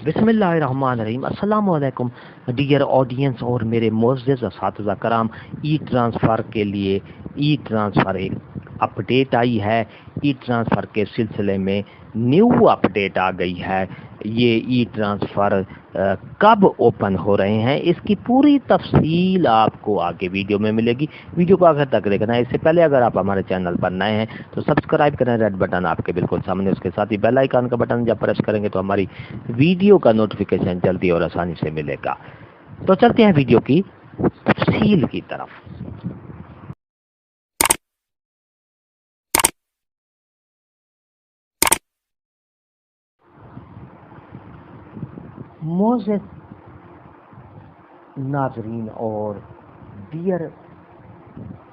बिस्मिल्लाहिर्रहमानिर्रहीम। अस्सलाम वालेकुम डियर ऑडियंस और मेरे मोअज़्ज़ज़ असातिज़ा कराम। ई ट्रांसफ़र के लिए ई ट्रांसफ़र एक अपडेट आई है। ई ट्रांसफ़र के सिलसिले में न्यू अपडेट आ गई है। ये ई ट्रांसफ़र कब ओपन हो रहे हैं इसकी पूरी तफसील आपको आगे वीडियो में मिलेगी। वीडियो को आखिर तक देखना है। इससे पहले अगर आप हमारे चैनल पर नए हैं तो सब्सक्राइब करें, रेड बटन आपके बिल्कुल सामने, उसके साथ ही बेल आइकन का बटन जब प्रेस करेंगे तो हमारी वीडियो का नोटिफिकेशन जल्दी और आसानी से मिलेगा। तो चलते हैं वीडियो की तफसील की तरफ। मोअज़्ज़ज़ नाज़रीन और डियर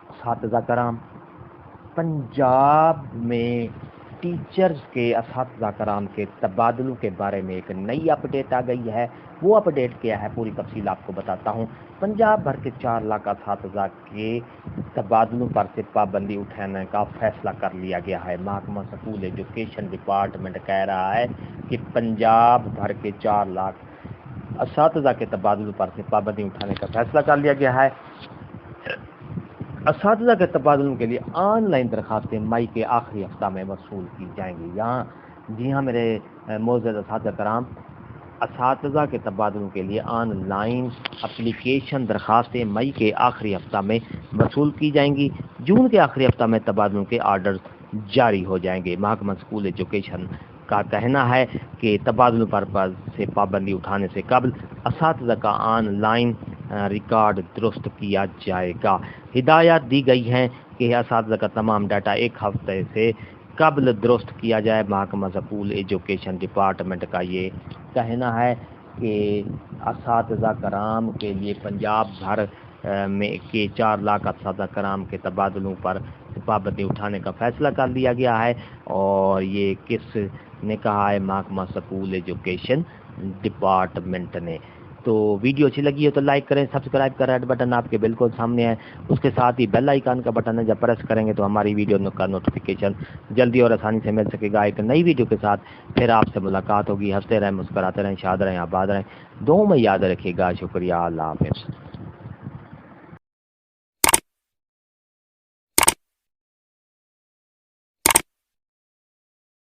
असातिज़ा कराम, पंजाब में टीचर्स के असातिज़ा कराम के तबादलों के बारे में एक नई अपडेट आ गई है। वो अपडेट क्या है पूरी तफसील आपको बताता हूँ। पंजाब भर के 4 लाख असातिज़ा के तबादलों पर से पाबंदी उठाने का फैसला कर लिया गया है। महकमा स्कूल एजुकेशन डिपार्टमेंट कह रहा है कि पंजाब भर के 4 लाख असातिज़ा के तबादलों पर से पाबंदी उठाने का फैसला कर लिया गया है। असातिज़ा के तबादलों के लिए ऑनलाइन दरखास्तें मई के आखिरी हफ्ता में वसूल की जाएंगी। जी हाँ मेरे मोअज़्ज़ज़ असातिज़ा कराम, असातिज़ा के तबादलों के लिए ऑनलाइन एप्लीकेशन दरखास्तें मई के आखिरी हफ्ता में वसूल की जाएंगी। जून के आखिरी हफ्ता में तबादलों के आर्डर जारी हो जाएंगे। महकमा स्कूल एजुकेशन का कहना है कि तबादलों पर से पाबंदी उठाने से कबल असातिज़ा का ऑनलाइन रिकॉर्ड दुरुस्त किया जाएगा। हिदायत दी गई हैं कि असातिज़ा का तमाम डाटा एक हफ्ते से कबल दुरुस्त किया जाए। महकमा स्कूल एजुकेशन डिपार्टमेंट का ये कहना है कि असातिज़ा कराम के लिए पंजाब भर में के 4 लाख असातिज़ा कराम के तबादलों पर पाबंदी उठाने का फैसला कर लिया गया है। और ये किस ने कहा है? महकमा स्कूल एजुकेशन डिपार्टमेंट ने। तो वीडियो अच्छी लगी हो तो लाइक करें, सब्सक्राइब करें, रेड बटन आपके बिल्कुल सामने है, उसके साथ ही बेल आइकन का बटन है, जब प्रेस करेंगे तो हमारी वीडियो का नोटिफिकेशन जल्दी और आसानी से मिल सकेगा। एक नई वीडियो के साथ फिर आपसे मुलाकात होगी। हंसते रहें, मुस्कुराते रहें, शाद रहें, आबाद रहें, दुआ में याद रखिएगा। शुक्रिया, अल्लाह हाफ़िज़।